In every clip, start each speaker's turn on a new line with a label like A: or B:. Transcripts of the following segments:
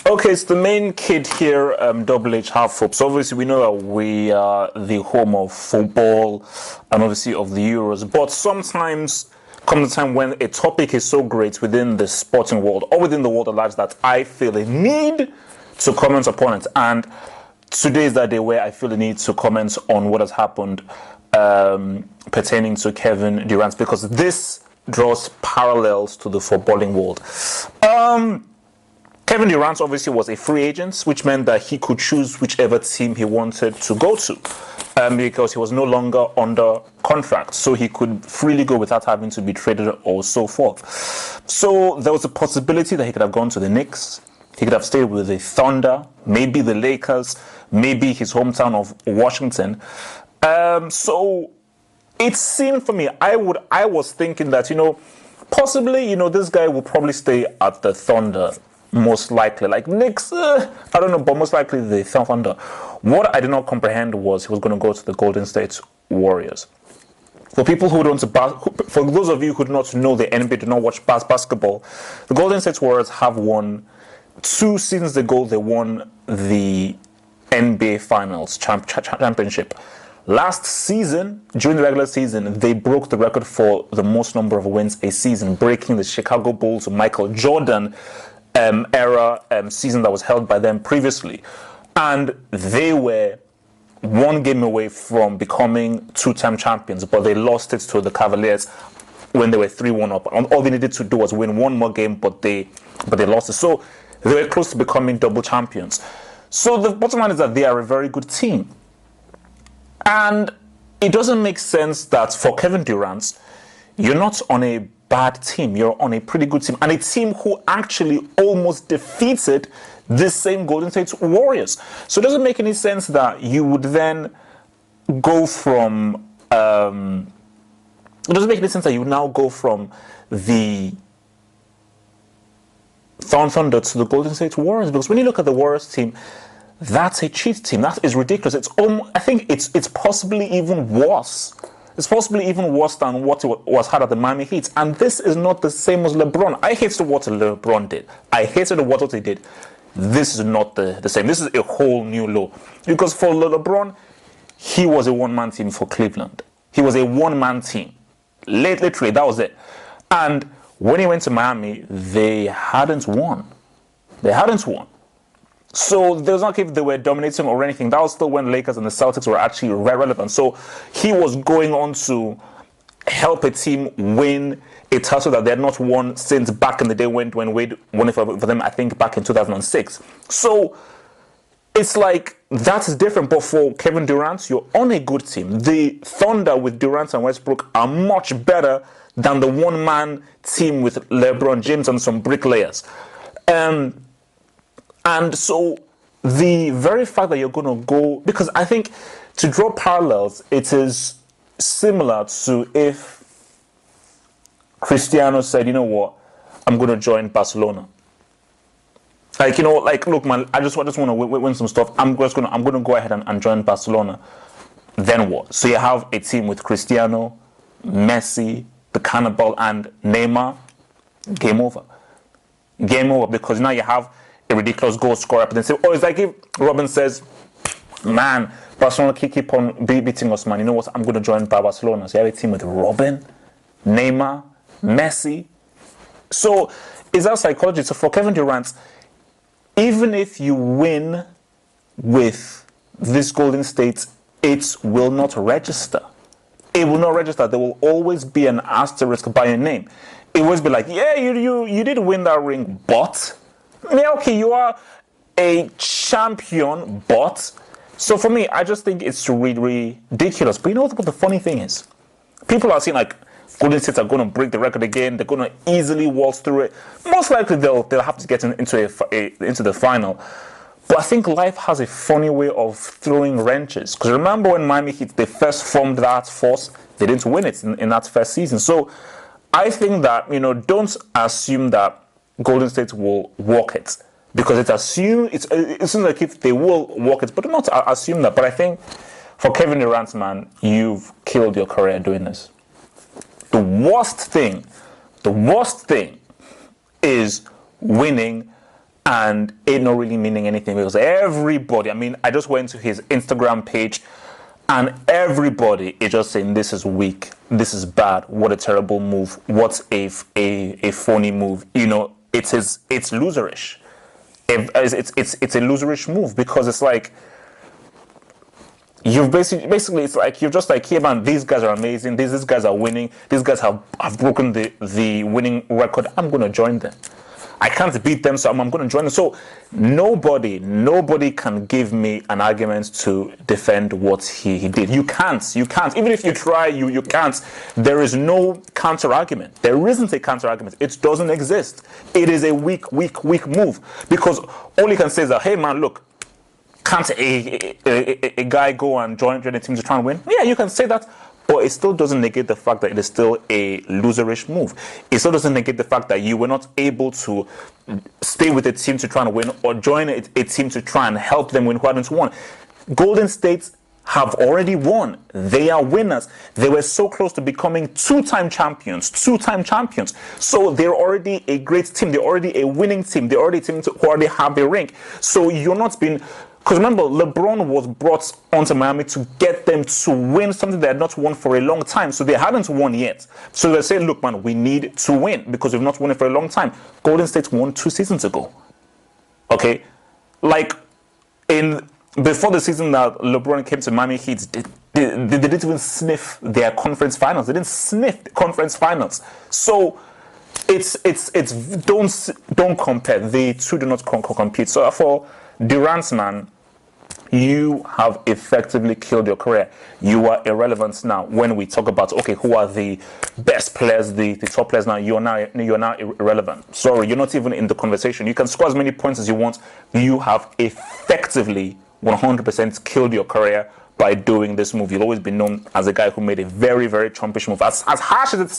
A: Okay, so the main kid here, Double H Half Hope. So obviously we know that we are the home of football and obviously of the Euros. But sometimes comes a time when a topic is so great within the sporting world or within the world at large that I feel a need to comment upon it. And today is that day where I feel the need to comment on what has happened pertaining to Kevin Durant, because this draws parallels to the footballing world. Kevin Durant obviously was a free agent, which meant that he could choose whichever team he wanted to go to, because he was no longer under contract, so he could freely go without having to be traded or so forth. So there was a possibility that he could have gone to the Knicks, he could have stayed with the Thunder, maybe the Lakers, maybe his hometown of Washington. So it seemed for me, I was thinking that, possibly, this guy will probably stay at the Thunder. Most likely, like Knicks, I don't know, but most likely the Thunder. What I did not comprehend was he was going to go to the Golden State Warriors. For people who don't, for those of you who do not know the NBA, do not watch basketball, the Golden State Warriors have won 2 seasons ago. They won the NBA Finals championship. Last season, during the regular season, they broke the record for the most number of wins a season, breaking the Chicago Bulls' Michael Jordan era season that was held by them previously. And they were 1 game away from becoming 2-time champions, but they lost it to the Cavaliers when they were 3-1 up. And all they needed to do was win 1 more game, but they lost it. So they were close to becoming double champions. So the bottom line is that they are a very good team. And it doesn't make sense that for Kevin Durant, you're not on a bad team, you're on a pretty good team, and a team who actually almost defeated this same Golden State Warriors. So it doesn't make any sense that you would then go from it doesn't make any sense that you now go from the Thunder to the Golden State Warriors, because when you look at the Warriors team, that's a cheat team. That is ridiculous. It's I think it's possibly even worse. It's possibly even worse than what was had at the Miami Heat. And this is not the same as LeBron. I hated what LeBron did. I hated what he did. This is not the same. This is a whole new low. Because for LeBron, he was a one-man team for Cleveland. He was a one-man team. Literally, that was it. And when he went to Miami, they hadn't won. They hadn't won. So there was not if they were dominating or anything. That was still when Lakers and the Celtics were actually relevant. So he was going on to help a team win a title that they had not won since back in the day when Wade won it for them, I think, back in 2006. So it's like that is different. But for Kevin Durant, you're on a good team. The Thunder with Durant and Westbrook are much better than the one-man team with LeBron James and some bricklayers. And so the very fact that you're going to go, because I think to draw parallels, it is similar to if Cristiano said, you know what, I'm going to join Barcelona. Look, man, I just want to win some stuff. I'm going to go ahead and join Barcelona. Then what? So you have a team with Cristiano, Messi, the Cannibal, and Neymar. Game over. Game over, because now you have a ridiculous goal scorer up and then say, it's like if Robin says, man, Barcelona keep on beating us, man. You know what? I'm going to join Barcelona. So you have a team with Robin, Neymar, Messi. So is that psychology? So for Kevin Durant, even if you win with this Golden State, it will not register. It will not register. There will always be an asterisk by your name. It will always be like, yeah, you did win that ring, but yeah, okay, you are a champion, but... So for me, I just think it's really ridiculous. But you know what the funny thing is? People are saying, like, Golden State are going to break the record again. They're going to easily waltz through it. Most likely, they'll have to get into the final. But I think life has a funny way of throwing wrenches. Because remember when Miami Heat, they first formed that force, they didn't win it in that first season. So I think that, don't assume that Golden State will walk it, because it seems like if they will walk it, but do not assume that. But I think for Kevin Durant, man, you've killed your career doing this. The worst thing is winning and it not really meaning anything because everybody, I mean, I just went to his Instagram page and everybody is just saying this is weak, this is bad, what a terrible move, what a phony move. You know, it's loserish. It's a loserish move because it's like you've basically it's like you're just like, hey man, these guys are amazing, these guys are winning, these guys have broken the winning record, I'm gonna join them. I can't beat them, so I'm going to join them. So nobody can give me an argument to defend what he did. You can't. Even if you try, you can't. There is no counter argument. There isn't a counter argument. It doesn't exist. It is a weak move because all you can say is that, hey man, look, can't a guy go and join the team to try and win? Yeah, you can say that. But it still doesn't negate the fact that it is still a loserish move. It still doesn't negate the fact that you were not able to stay with a team to try and win or join a team to try and help them win who hadn't won. Golden State have already won. They are winners. They were so close to becoming two-time champions. So they're already a great team. They're already a winning team. They're already a team who already have a ring. So you're not being... Because remember, LeBron was brought onto Miami to get them to win something they had not won for a long time. So they hadn't won yet. So they say, look, man, we need to win because we've not won it for a long time. Golden State won 2 seasons ago. Okay? Like, before the season that LeBron came to Miami Heat, they didn't even sniff their conference finals. They didn't sniff the conference finals. So it's don't compare. The two do not compete. So for Durant, man, you have effectively killed your career. You are irrelevant now. When we talk about, okay, who are the best players, the top players now, you're now irrelevant. Sorry, you're not even in the conversation. You can score as many points as you want. You have effectively 100% killed your career by doing this move. You'll always be known as a guy who made a very, very Trumpish move. As harsh as it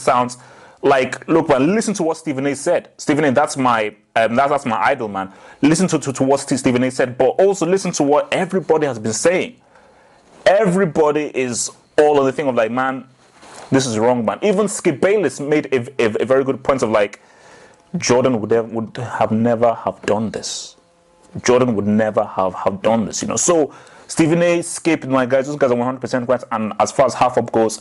A: sounds, like, look, man, listen to what Stephen A said. Stephen A, that's my idol, man. Listen to what Stephen A said, but also listen to what everybody has been saying. Everybody is all on the thing of like, man, this is wrong, man. Even Skip Bayless made a very good point of like, Jordan would have never have done this. Jordan would never have done this, you know. So Stephen A, Skip, my guys, those guys are 100% right. And as far as half up goes,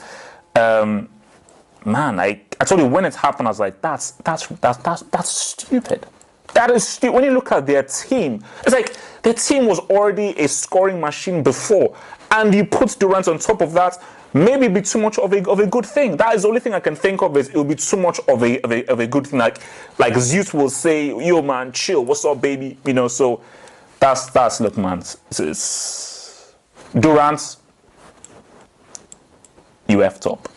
A: man, I told you when it happened, I was like, that's stupid. That is stupid. When you look at their team, it's like their team was already a scoring machine before, and you put Durant on top of that. Maybe it'd be too much of a good thing. That is the only thing I can think of. Is it will be too much of a good thing. Like Zeus will say, "Yo, man, chill. What's up, baby?" You know. So that's look, man. It's Durant. You effed up.